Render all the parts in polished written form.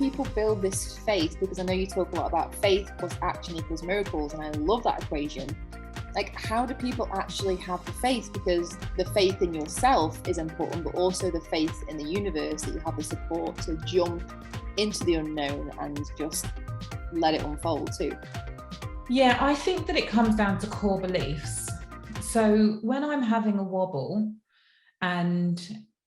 people build this faith? Because I know you talk a lot about faith plus action equals miracles, and I love that equation. Like, how do people actually have the faith? Because the faith in yourself is important, but also the faith in the universe, that you have the support to jump into the unknown and just let it unfold too. Yeah, I think that it comes down to core beliefs. So when I'm having a wobble, and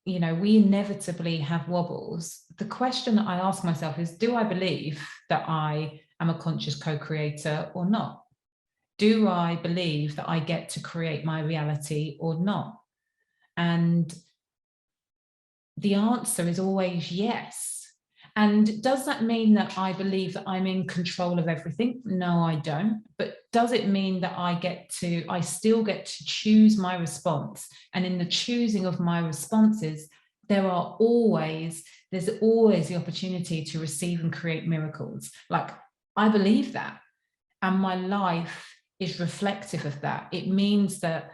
we inevitably have wobbles, the question that I ask myself is, do I believe that I am a conscious co-creator or not? Do I believe that I get to create my reality or not? And the answer is always yes. And does that mean that I believe that I'm in control of everything? No, I don't. But does it mean that I still get to choose my response? And in the choosing of my responses, there's always the opportunity to receive and create miracles. Like, I believe that. And my life is reflective of that. It means that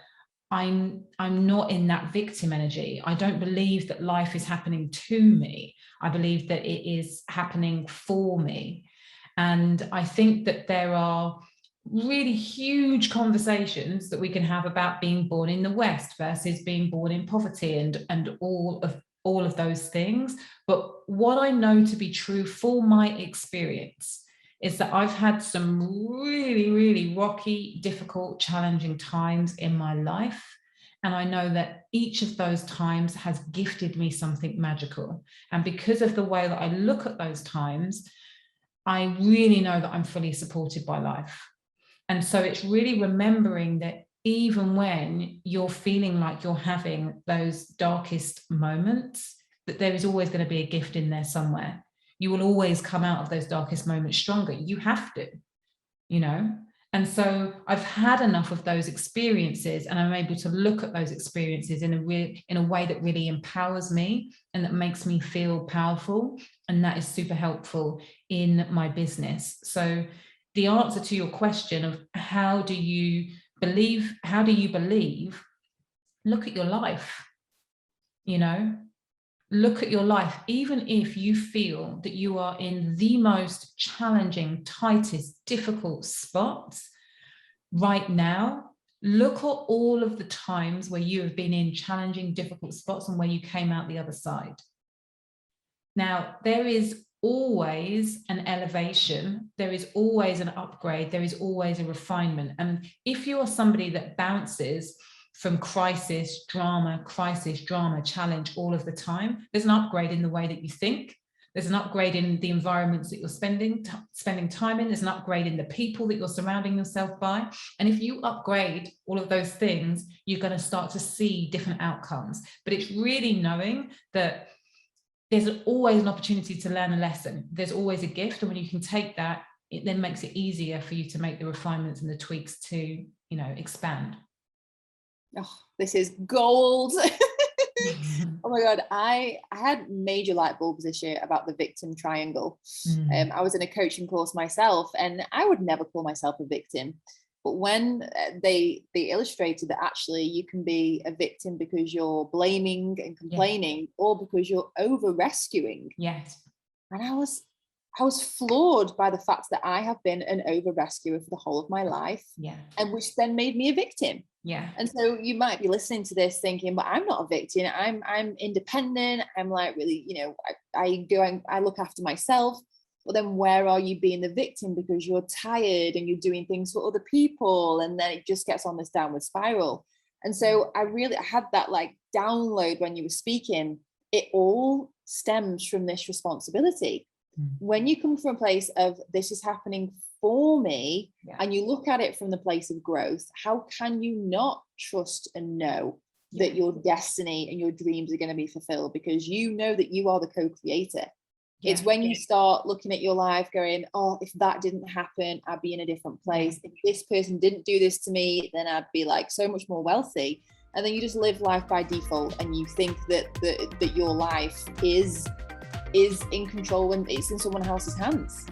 I'm not in that victim energy. I don't believe that life is happening to me. I believe that it is happening for me. And I think that there are really huge conversations that we can have about being born in the West versus being born in poverty and all of those things. But what I know to be true for my experience is that I've had some really, really rocky, difficult, challenging times in my life. And I know that each of those times has gifted me something magical. And because of the way that I look at those times, I really know that I'm fully supported by life. And so it's really remembering that even when you're feeling like you're having those darkest moments, that there is always going to be a gift in there somewhere. You will always come out of those darkest moments stronger. You have to, And so I've had enough of those experiences, and I'm able to look at those experiences in a way that really empowers me and that makes me feel powerful. And that is super helpful in my business. So the answer to your question of how do you believe, look at your life, Look at your life, even if you feel that you are in the most challenging, tightest, difficult spots right now. Look at all of the times where you have been in challenging, difficult spots and where you came out the other side. Now, there is always an elevation, there is always an upgrade, there is always a refinement. And if you are somebody that bounces from crisis, drama, challenge all of the time, there's an upgrade in the way that you think. There's an upgrade in the environments that you're spending time in. There's an upgrade in the people that you're surrounding yourself by. And if you upgrade all of those things, you're going to start to see different outcomes. But it's really knowing that there's always an opportunity to learn a lesson. There's always a gift. And when you can take that, it then makes it easier for you to make the refinements and the tweaks to, expand. Oh, this is gold. Oh my God, I had major light bulbs this year about the victim triangle. I was in a coaching course myself, and I would never call myself a victim. But when they illustrated that actually you can be a victim because you're blaming and complaining, or because you're over rescuing. Yes. And I was floored by the fact that I have been an over rescuer for the whole of my life. Yeah. And which then made me a victim. Yeah. And so you might be listening to this thinking, but I'm not a victim. I'm independent. I'm like, really, I look after myself. But then where are you being the victim because you're tired and you're doing things for other people? And then it just gets on this downward spiral. And so I had that like download when you were speaking. It all stems from this responsibility. When you come from a place of this is happening for me, and you look at it from the place of growth, how can you not trust and know that your destiny and your dreams are going to be fulfilled? Because you know that you are the co-creator. It's when you start looking at your life going, oh, if that didn't happen, I'd be in a different place. If this person didn't do this to me, then I'd be like so much more wealthy. And then you just live life by default, and you think that your life is in control when it's in someone else's hands.